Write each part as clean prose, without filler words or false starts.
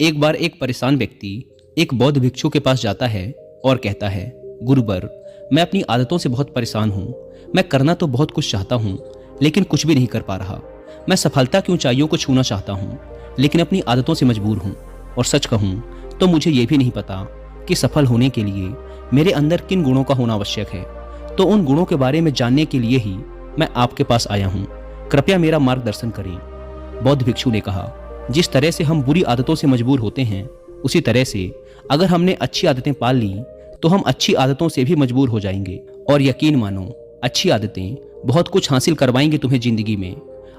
एक बार एक परेशान व्यक्ति एक बौद्ध भिक्षु के पास जाता है और कहता है, गुरुवर, मैं अपनी आदतों से बहुत परेशान हूँ। मैं करना तो बहुत कुछ चाहता हूँ, लेकिन कुछ भी नहीं कर पा रहा। मैं सफलता की ऊंचाइयों को छूना चाहता हूँ, लेकिन अपनी आदतों से मजबूर हूँ। और सच कहूँ तो मुझे ये भी नहीं पता कि सफल होने के लिए मेरे अंदर किन गुणों का होना आवश्यक है। तो उन गुणों के बारे में जानने के लिए ही मैं आपके पास आया हूँ। कृपया मेरा मार्गदर्शन करें। बौद्ध भिक्षु ने कहा, जिस तरह से हम बुरी आदतों से मजबूर होते हैं, उसी तरह से अगर हमने अच्छी आदतें पाल ली तो हम अच्छी आदतों से भी मजबूर हो जाएंगे। और यकीन मानो, अच्छी आदतें बहुत कुछ हासिल करवाएंगी तुम्हें जिंदगी में।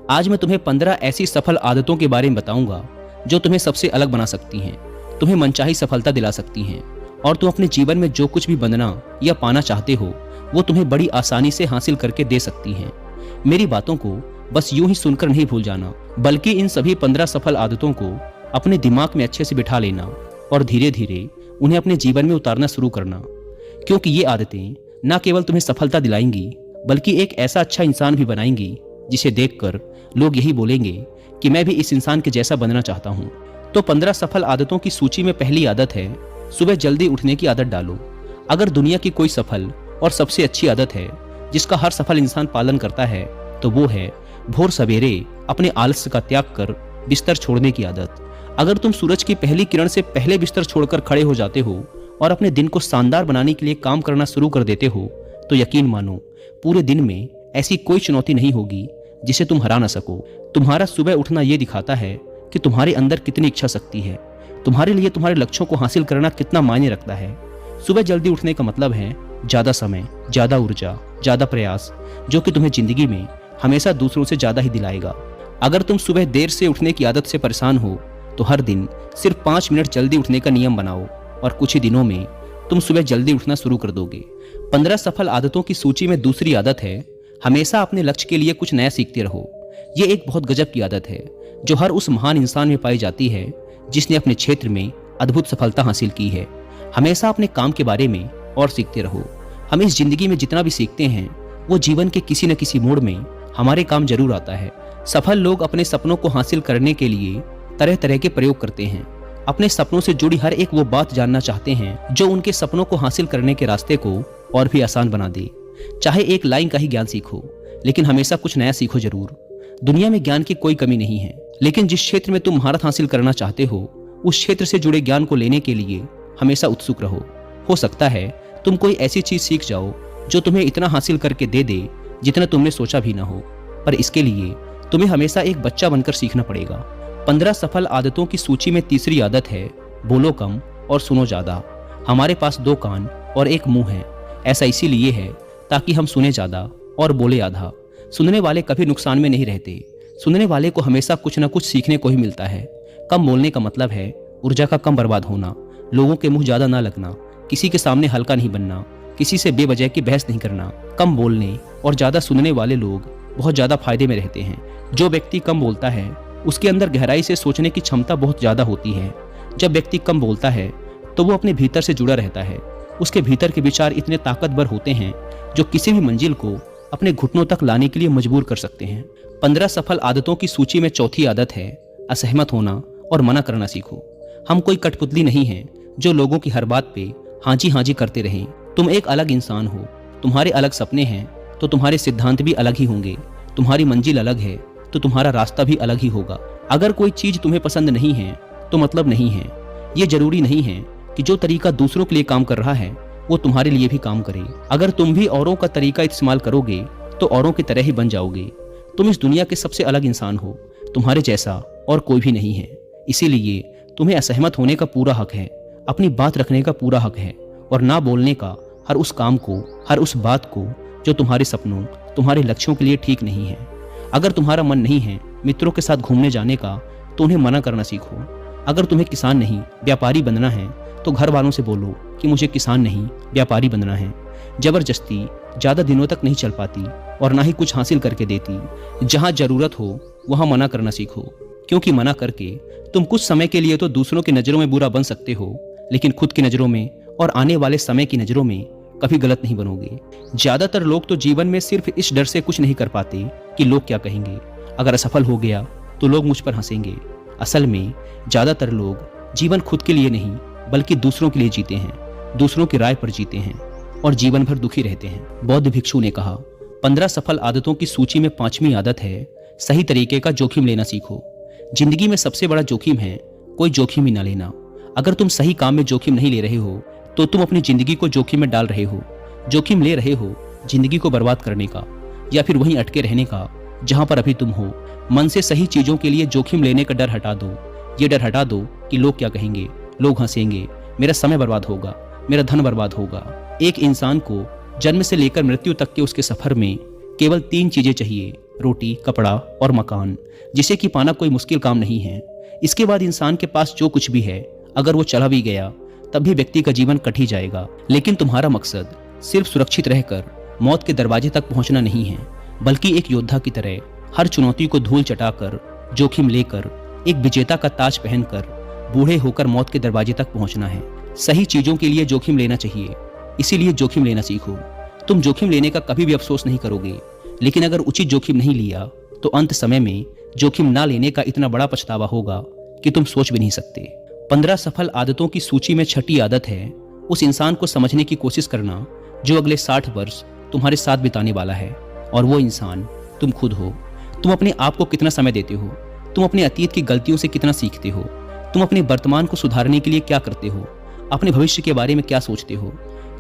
आज मैं तुम्हें 15 ऐसी सफल आदतों के बारे में बताऊंगा जो तुम्हें सबसे अलग बना सकती हैं, तुम्हें मनचाही सफलता दिला सकती हैं, और तुम अपने जीवन में जो कुछ भी बनना या पाना चाहते हो वो तुम्हें बड़ी आसानी से हासिल करके दे सकती हैं। मेरी बातों को बस यूं ही सुनकर नहीं भूल जाना, बल्कि इन सभी 15 सफल आदतों को अपने दिमाग में अच्छे से बिठा लेना और धीरे धीरे उन्हें अपने जीवन में उतारना शुरू करना। क्योंकि ये आदतें न केवल तुम्हें सफलता दिलाएंगी, बल्कि एक ऐसा अच्छा इंसान भी बनाएंगी जिसे देखकर लोग यही बोलेंगे कि मैं भी इस इंसान के जैसा बनना चाहता हूँ। तो 15 सफल आदतों की सूची में पहली आदत है, सुबह जल्दी उठने की आदत डालो। अगर दुनिया की कोई सफल और सबसे अच्छी आदत है जिसका हर सफल इंसान पालन करता है, तो वो है भोर सवेरे अपने आलस्य का त्याग कर बिस्तर छोड़ने की आदत। अगर तुम सूरज की पहली किरण से पहले बिस्तर छोड़कर खड़े हो जाते हो और अपने दिन को शानदार बनाने के लिए काम करना शुरू कर देते हो, तो यकीन मानो, पूरे दिन में ऐसी कोई चुनौती नहीं होगी जिसे तुम हरा ना सको। तुम्हारा सुबह उठना ये दिखाता है कि तुम्हारे अंदर कितनी इच्छा शक्ति है, तुम्हारे लिए तुम्हारे लक्ष्यों को हासिल करना कितना मायने रखता है। सुबह जल्दी उठने का मतलब है ज्यादा समय, ज्यादा ऊर्जा, ज्यादा प्रयास, जो कि तुम्हें जिंदगी में हमेशा दूसरों से ज्यादा ही दिलाएगा। अगर तुम सुबह देर से उठने की आदत से परेशान हो तो हर दिन सिर्फ 5 मिनट जल्दी उठने का नियम बनाओ और कुछ ही दिनों में तुम सुबह जल्दी उठना शुरू कर दोगे। 15 सफल आदतों की सूची में दूसरी आदत है, हमेशा अपने लक्ष्य के लिए कुछ नया सीखते रहो। ये एक बहुत गजब की आदत है जो हर उस महान इंसान में पाई जाती है जिसने अपने क्षेत्र में अद्भुत सफलता हासिल की है। हमेशा अपने काम के बारे में और सीखते रहो। हम इस जिंदगी में जितना भी सीखते हैं वो जीवन के किसी न किसी मोड़ में हमारे काम जरूर आता है। सफल लोग अपने सपनों को हासिल करने के लिए तरह तरह के प्रयोग करते हैं। अपने सपनों से जुड़ी हर एक वो बात जानना चाहते हैं जो उनके सपनों को हासिल करने के रास्ते को और भी आसान बना दे। चाहे एक लाइन का ही ज्ञान सीखो, लेकिन हमेशा कुछ नया सीखो जरूर। दुनिया में ज्ञान की कोई कमी नहीं है, लेकिन जिस क्षेत्र में तुम महारत हासिल करना चाहते हो उस क्षेत्र से जुड़े ज्ञान को लेने के लिए हमेशा उत्सुक रहो। हो सकता है तुम कोई ऐसी चीज सीख जाओ जो तुम्हें इतना हासिल करके दे दे जितना तुमने सोचा भी ना हो, पर इसके लिए तुम्हें हमेशा एक बच्चा बनकर सीखना पड़ेगा। 15 सफल आदतों की सूची में तीसरी आदत है, बोलो कम और सुनो ज्यादा। हमारे पास 2 कान और 1 मुंह है। ऐसा इसीलिए है ताकि हम सुने ज्यादा और बोले आधा। सुनने वाले कभी नुकसान में नहीं रहते। सुनने वाले को हमेशा कुछ न कुछ सीखने को ही मिलता है। कम बोलने का मतलब है ऊर्जा का कम बर्बाद होना, लोगों के मुंह ज्यादा ना लगना, किसी के सामने हल्का नहीं बनना, किसी से बेवजह की बहस नहीं करना। कम बोलने और ज्यादा सुनने वाले लोग बहुत ज्यादा फायदे में रहते हैं। जो व्यक्ति कम बोलता है उसके अंदर गहराई से सोचने की क्षमता बहुत ज्यादा होती है। जब व्यक्ति कम बोलता है तो वो अपने भीतर से जुड़ा रहता है। उसके भीतर के विचार इतने ताकतवर होते हैं जो किसी भी मंजिल को अपने घुटनों तक लाने के लिए मजबूर कर सकते हैं। 15 सफल आदतों की सूची में चौथी आदत है, असहमत होना और मना करना सीखो। हम कोई कठपुतली नहीं है जो लोगों की हर बात पे हाँ जी करते रहें। तुम एक अलग इंसान हो, तुम्हारे अलग सपने हैं तो तुम्हारे सिद्धांत भी अलग ही होंगे। तुम्हारी मंजिल अलग है तो तुम्हारा रास्ता भी अलग ही होगा। अगर कोई चीज तुम्हें पसंद नहीं है तो मतलब नहीं है। ये जरूरी नहीं है कि जो तरीका दूसरों के लिए काम कर रहा है वो तुम्हारे लिए भी काम करे। अगर तुम भी औरों का तरीका इस्तेमाल करोगे तो औरों की तरह ही बन जाओगे। तुम इस दुनिया के सबसे अलग इंसान हो, तुम्हारे जैसा और कोई भी नहीं है। इसीलिए तुम्हें असहमत होने का पूरा हक है, अपनी बात रखने का पूरा हक है, और ना बोलने का हर उस काम को, हर उस बात को जो तुम्हारे सपनों, तुम्हारे लक्ष्यों के लिए ठीक नहीं है। अगर तुम्हारा मन नहीं है मित्रों के साथ घूमने जाने का तो उन्हें मना करना सीखो। अगर तुम्हें किसान नहीं व्यापारी बनना है तो घर वालों से बोलो कि मुझे किसान नहीं व्यापारी बनना है। जबरदस्ती ज्यादा दिनों तक नहीं चल पाती और ना ही कुछ हासिल करके देती। जहां जरूरत हो वहां मना करना सीखो, क्योंकि मना करके तुम कुछ समय के लिए तो दूसरों की नजरों में बुरा बन सकते हो, लेकिन खुद की नजरों में और आने वाले समय की नजरों में कभी गलत नहीं बनोगे। ज्यादातर लोग तो जीवन में सिर्फ इस डर से कुछ नहीं कर पाते कि लोग क्या कहेंगे। अगर असफल हो गया तो लोग मुझ पर हंसेंगे। असल में ज्यादातर लोग जीवन खुद के लिए नहीं बल्कि दूसरों के लिए जीते हैं, दूसरों की राय पर जीते हैं और जीवन भर दुखी रहते हैं। बौद्ध भिक्षु ने कहा, 15 सफल आदतों की सूची में 5वीं आदत है, सही तरीके का जोखिम लेना सीखो। जिंदगी में सबसे बड़ा जोखिम है कोई जोखिम ही ना लेना। अगर तुम सही काम में जोखिम नहीं ले रहे हो तो तुम अपनी जिंदगी को जोखिम में डाल रहे हो। जोखिम ले रहे हो जिंदगी को बर्बाद करने का या फिर वहीं अटके रहने का जहां पर अभी तुम हो। मन से सही चीजों के लिए जोखिम लेने का डर हटा दो। ये डर हटा दो कि लोग क्या कहेंगे, लोग हंसेंगे, मेरा समय बर्बाद होगा, मेरा धन बर्बाद होगा। एक इंसान को जन्म से लेकर मृत्यु तक के उसके सफर में केवल 3 चीजें चाहिए, रोटी, कपड़ा और मकान, जिसे कि पाना कोई मुश्किल काम नहीं है। इसके बाद इंसान के पास जो कुछ भी है, अगर वो चला भी गया तब भी व्यक्ति का जीवन कट ही जाएगा। लेकिन तुम्हारा मकसद सिर्फ सुरक्षित रहकर मौत के दरवाजे तक पहुंचना नहीं है, बल्कि एक योद्धा की तरह हर चुनौती को धूल चटाकर, जोखिम लेकर, एक विजेता का ताज पहनकर बूढ़े होकर मौत के दरवाजे तक पहुंचना है। सही चीजों के लिए जोखिम लेना चाहिए, इसीलिए जोखिम लेना सीखो। तुम जोखिम लेने का कभी भी अफसोस नहीं करोगे, लेकिन अगर उचित जोखिम नहीं लिया तो अंत समय में जोखिम ना लेने का इतना बड़ा पछतावा होगा कि तुम सोच भी नहीं सकते। 15 सफल आदतों की सूची में 6ठी आदत है, उस इंसान को समझने की कोशिश करना जो अगले 60 वर्ष तुम्हारे साथ बिताने वाला है, और वो इंसान तुम खुद हो। तुम अपने आप को कितना समय देते हो, तुम अपने अतीत की गलतियों से कितना सीखते हो, तुम अपने वर्तमान को सुधारने के लिए क्या करते हो, अपने भविष्य के बारे में क्या सोचते हो।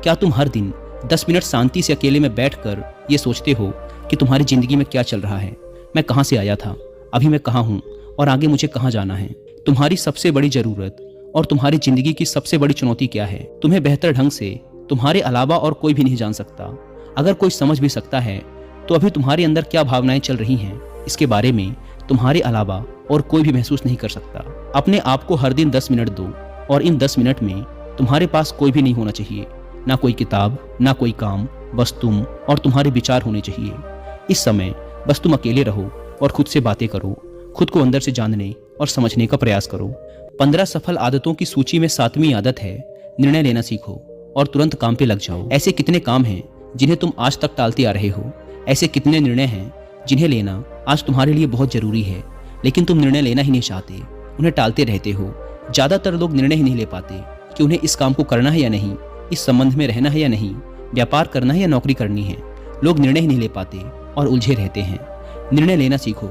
क्या तुम हर दिन 10 मिनट शांति से अकेले में बैठकर ये सोचते हो कि तुम्हारी जिंदगी में क्या चल रहा है, मैं कहाँ से आया था, अभी मैं कहाँ हूँ और आगे मुझे कहाँ जाना है। तुम्हारी सबसे बड़ी जरूरत और तुम्हारी जिंदगी की सबसे बड़ी चुनौती क्या है, तुम्हें बेहतर ढंग से तुम्हारे अलावा और कोई भी नहीं जान सकता। अगर कोई समझ भी सकता है तो अभी तुम्हारे अंदर क्या भावनाएं चल रही हैं, इसके बारे में तुम्हारे अलावा और कोई भी महसूस नहीं कर सकता। अपने आप को हर दिन 10 मिनट दो, और इन 10 मिनट में तुम्हारे पास कोई भी नहीं होना चाहिए, ना कोई किताब, ना कोई काम, बस तुम और तुम्हारे विचार होने चाहिए। इस समय बस तुम अकेले रहो और खुद से बातें करो, खुद को अंदर से जानने और समझने का प्रयास करो। 15 सफल आदतों की सूची में 7वीं आदत है, निर्णय लेना सीखो और तुरंत काम पे लग जाओ। ऐसे कितने काम हैं जिन्हें तुम आज तक टालते आ रहे हो, ऐसे कितने निर्णय हैं जिन्हें लेना आज तुम्हारे लिए बहुत जरूरी है, लेकिन तुम निर्णय लेना ही नहीं चाहते, उन्हें टालते रहते हो। ज्यादातर लोग निर्णय ही नहीं ले पाते कि उन्हें इस काम को करना है या नहीं, इस संबंध में रहना है या नहीं, व्यापार करना है या नौकरी करनी है। लोग निर्णय ही नहीं ले पाते और उलझे रहते हैं। निर्णय लेना सीखो।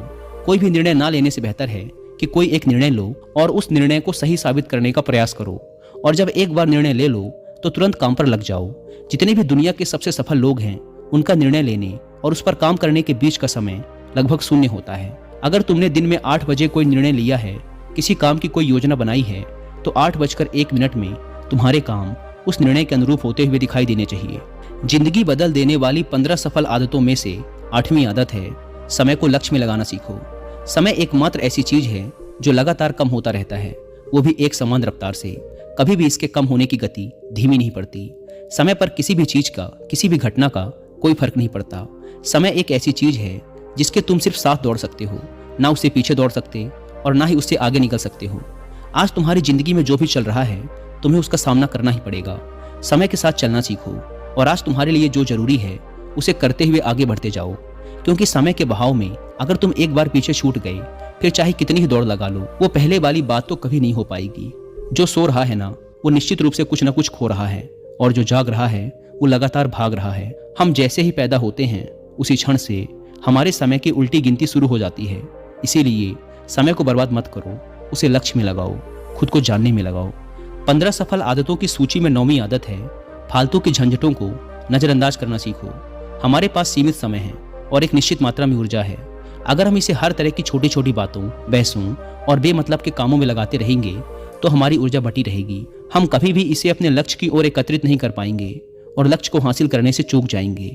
कोई भी निर्णय ना लेने से बेहतर है कि कोई एक निर्णय लो और उस निर्णय को सही साबित करने का प्रयास करो, और जब एक बार निर्णय ले लो तो तुरंत काम पर लग जाओ। जितने भी दुनिया के सबसे सफल लोग हैं, उनका निर्णय लेने और उस पर काम करने के बीच का समय लगभग शून्य होता है। अगर तुमने दिन में 8 बजे कोई निर्णय लिया है, किसी काम की कोई योजना बनाई है, तो 8:01 में तुम्हारे काम उस निर्णय के अनुरूप होते हुए दिखाई देने चाहिए। जिंदगी बदल देने वाली 15 सफल आदतों में से 8वीं आदत है, समय को लक्ष्य में लगाना सीखो। समय एकमात्र ऐसी चीज है जो लगातार कम होता रहता है, वो भी एक समान रफ्तार से। कभी भी इसके कम होने की गति धीमी नहीं पड़ती। समय पर किसी भी चीज का, किसी भी घटना का कोई फर्क नहीं पड़ता। समय एक ऐसी चीज है जिसके तुम सिर्फ साथ दौड़ सकते हो, ना उससे पीछे दौड़ सकते और ना ही उससे आगे निकल सकते हो। आज तुम्हारी जिंदगी में जो भी चल रहा है, तुम्हें उसका सामना करना ही पड़ेगा। समय के साथ चलना सीखो और आज तुम्हारे लिए जो जरूरी है उसे करते हुए आगे बढ़ते जाओ, क्योंकि समय के बहाव में अगर तुम एक बार पीछे छूट गए, फिर चाहे कितनी ही दौड़ लगा लो, वो पहले वाली बात तो कभी नहीं हो पाएगी। जो सो रहा है ना, वो निश्चित रूप से कुछ ना कुछ खो रहा है, और जो जाग रहा है वो लगातार भाग रहा है। हम जैसे ही पैदा होते हैं, उसी क्षण से हमारे समय की उल्टी गिनती शुरू हो जाती है। इसीलिए समय को बर्बाद मत करो, उसे लक्ष्य में लगाओ, खुद को जानने में लगाओ। 15 सफल आदतों की सूची में 9वीं आदत है, फालतू की झंझटों को नजरअंदाज करना सीखो। हमारे पास सीमित समय है और एक निश्चित मात्रा में ऊर्जा है। अगर हम इसे हर तरह की छोटी छोटी बातों, बहसों और बेमतलब के कामों में लगाते रहेंगे तो हमारी ऊर्जा बटी रहेगी। हम कभी भी इसे अपने लक्ष्य की ओर एकत्रित नहीं कर पाएंगे और लक्ष्य को हासिल करने से चूक जाएंगे।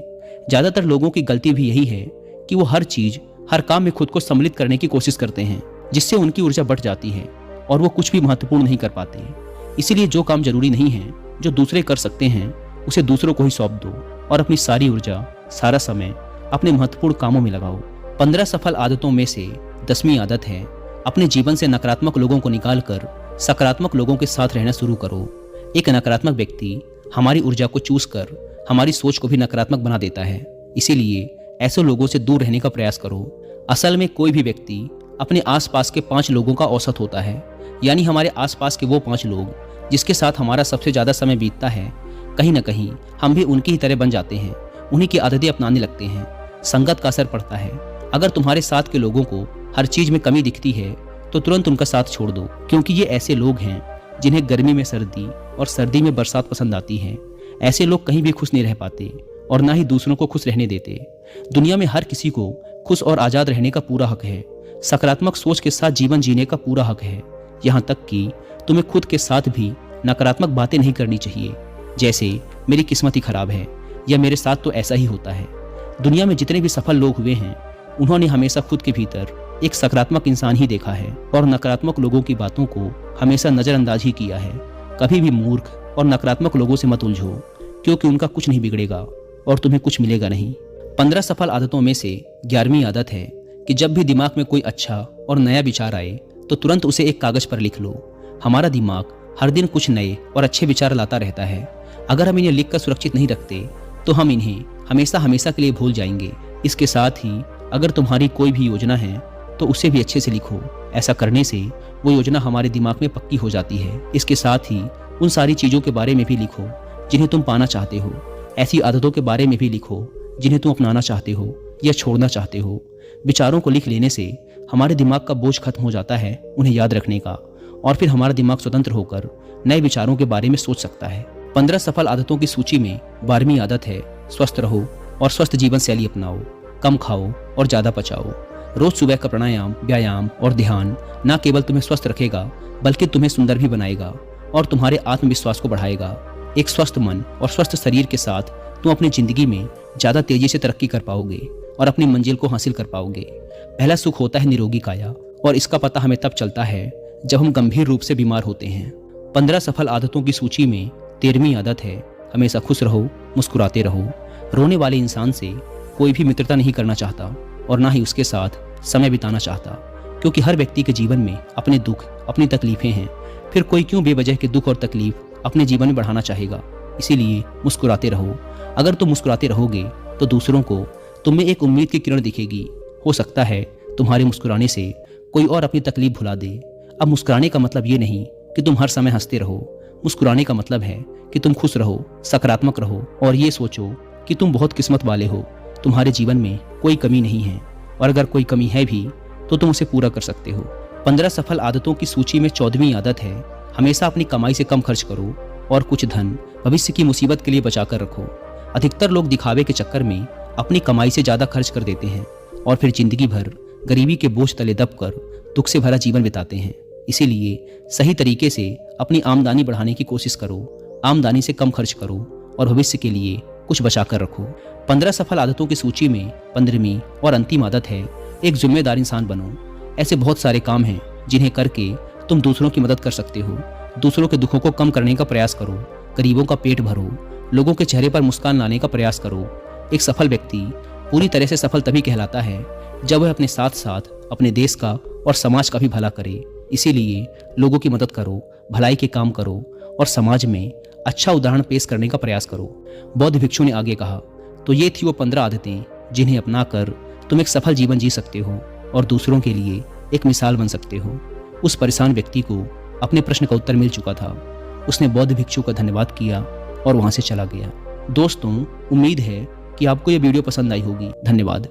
ज्यादातर लोगों की गलती भी यही है कि वो हर चीज, हर काम में खुद को सम्मिलित करने की कोशिश करते हैं, जिससे उनकी ऊर्जा बढ़ जाती है और वो कुछ भी महत्वपूर्ण नहीं कर पाते। इसीलिए जो काम जरूरी नहीं है, जो दूसरे कर सकते हैं, उसे दूसरों को ही सौंप दो और अपनी सारी ऊर्जा, सारा समय अपने महत्वपूर्ण कामों में लगाओ। 15 सफल आदतों में से 10वीं आदत है, अपने जीवन से नकारात्मक लोगों को निकालकर सकारात्मक लोगों के साथ रहना शुरू करो। एक नकारात्मक व्यक्ति हमारी ऊर्जा को चूस कर हमारी सोच को भी नकारात्मक बना देता है। इसीलिए ऐसे लोगों से दूर रहने का प्रयास करो। असल में कोई भी व्यक्ति अपने आसपास के 5 लोगों का औसत होता है। यानी हमारे आसपास के वो 5 लोग जिसके साथ हमारा सबसे ज़्यादा समय बीतता है, कहीं ना कहीं हम भी उनकी ही तरह बन जाते हैं, उन्हीं की आदतें अपनाने लगते हैं। संगत का असर पड़ता है। अगर तुम्हारे साथ के लोगों को हर चीज़ में कमी दिखती है तो तुरंत उनका साथ छोड़ दो, क्योंकि ये ऐसे लोग हैं जिन्हें गर्मी में सर्दी और सर्दी में बरसात पसंद आती है। ऐसे लोग कहीं भी खुश नहीं रह पाते और ना ही दूसरों को खुश रहने देते। दुनिया में हर किसी को खुश और आज़ाद रहने का पूरा हक है। सकारात्मक सोच के साथ जीवन जीने का पूरा हक है। यहाँ तक कि तुम्हें खुद के साथ भी नकारात्मक बातें नहीं करनी चाहिए, जैसे मेरी किस्मत ही खराब है या मेरे साथ तो ऐसा ही होता है। दुनिया में जितने भी सफल लोग हुए हैं उन्होंने हमेशा खुद के भीतर एक सकारात्मक इंसान ही देखा है और नकारात्मक लोगों की बातों को हमेशा नज़रअंदाज ही किया है। कभी भी मूर्ख और नकारात्मक लोगों से मत उलझो, क्योंकि उनका कुछ नहीं बिगड़ेगा और तुम्हें कुछ मिलेगा नहीं। 15 सफल आदतों में से 11वीं आदत है कि जब भी दिमाग में कोई अच्छा और नया विचार आए तो तुरंत उसे एक कागज पर लिख लो। हमारा दिमाग हर दिन कुछ नए और अच्छे विचार लाता रहता है। अगर हम इन्हें लिखकर सुरक्षित नहीं रखते तो हम इन्हें हमेशा हमेशा के लिए भूल जाएंगे। इसके साथ ही अगर तुम्हारी कोई भी योजना है तो उसे भी अच्छे से लिखो। ऐसा करने से वो योजना हमारे दिमाग में पक्की हो जाती है। इसके साथ ही उन सारी चीज़ों के बारे में भी लिखो जिन्हें तुम पाना चाहते हो। ऐसी आदतों के बारे में भी लिखो जिन्हें तुम अपनाना चाहते हो या छोड़ना चाहते हो। विचारों को लिख लेने से हमारे दिमाग का बोझ खत्म हो जाता है उन्हें याद रखने का, और फिर हमारा दिमाग स्वतंत्र होकर नए विचारों के बारे में सोच सकता है। 15 सफल आदतों की सूची में 12वीं आदत है स्वस्थ रहो और स्वस्थ जीवन शैली अपनाओ। कम खाओ और ज़्यादा पचाओ। रोज सुबह का प्राणायाम, व्यायाम और ध्यान न केवल तुम्हें स्वस्थ रखेगा बल्कि तुम्हें सुंदर भी बनाएगा और तुम्हारे आत्मविश्वास को बढ़ाएगा। एक स्वस्थ मन और स्वस्थ शरीर के साथ तुम अपनी जिंदगी में ज़्यादा तेजी से तरक्की कर पाओगे और अपनी मंजिल को हासिल कर पाओगे। पहला सुख होता है निरोगी काया, और इसका पता हमें तब चलता है जब हम गंभीर रूप से बीमार होते हैं। 15 सफल आदतों की सूची में 13वीं आदत है हमेशा खुश रहो, मुस्कुराते रहो। रोने वाले इंसान से कोई भी मित्रता नहीं करना चाहता और ना ही उसके साथ समय बिताना चाहता, क्योंकि हर व्यक्ति के जीवन में अपने दुख, अपनी तकलीफें हैं। फिर कोई क्यों बेवजह के दुख और तकलीफ अपने जीवन में बढ़ाना चाहेगा। इसीलिए मुस्कुराते रहो। अगर तुम मुस्कुराते रहोगे तो दूसरों को तुम में एक उम्मीद की किरण दिखेगी। हो सकता है तुम्हारे मुस्कुराने से कोई और अपनी तकलीफ भुला दे। अब मुस्कुराने का मतलब ये नहीं कि तुम हर समय हंसते रहो। मुस्कुराने का मतलब है कि तुम खुश रहो, सकारात्मक रहो और ये सोचो कि तुम बहुत किस्मत वाले हो। तुम्हारे जीवन में कोई कमी नहीं है, और अगर कोई कमी है भी तो तुम उसे पूरा कर सकते हो। 15 सफल आदतों की सूची में 14वीं आदत है हमेशा अपनी कमाई से कम खर्च करो और कुछ धन भविष्य की मुसीबत के लिए बचा कर रखो। अधिकतर लोग दिखावे के चक्कर में अपनी कमाई से ज़्यादा खर्च कर देते हैं और फिर जिंदगी भर गरीबी के बोझ तले दबकर दुख से भरा जीवन बिताते हैं। इसीलिए सही तरीके से अपनी आमदनी बढ़ाने की कोशिश करो। आमदनी से कम खर्च करो और भविष्य के लिए कुछ बचा कर रखो। 15 सफल आदतों की सूची में 15वीं और अंतिम आदत है एक जिम्मेदार इंसान बनो। ऐसे बहुत सारे काम हैं जिन्हें करके तुम दूसरों की मदद कर सकते हो। दूसरों के दुखों को कम करने का प्रयास करो, गरीबों का पेट भरो, लोगों के चेहरे पर मुस्कान लाने का प्रयास करो। एक सफल व्यक्ति पूरी तरह से सफल तभी कहलाता है जब वह अपने साथ साथ अपने देश का और समाज का भी भला करे। इसीलिए लोगों की मदद करो, भलाई के काम करो और समाज में अच्छा उदाहरण पेश करने का प्रयास करो। बौद्ध भिक्षु ने आगे कहा, तो ये थी वो 15 आदतें जिन्हें अपनाकर तुम एक सफल जीवन जी सकते हो और दूसरों के लिए एक मिसाल बन सकते हो। उस परेशान व्यक्ति को अपने प्रश्न का उत्तर मिल चुका था। उसने बौद्ध भिक्षु का धन्यवाद किया और वहां से चला गया। दोस्तों, उम्मीद है कि आपको ये वीडियो पसंद आई होगी। धन्यवाद।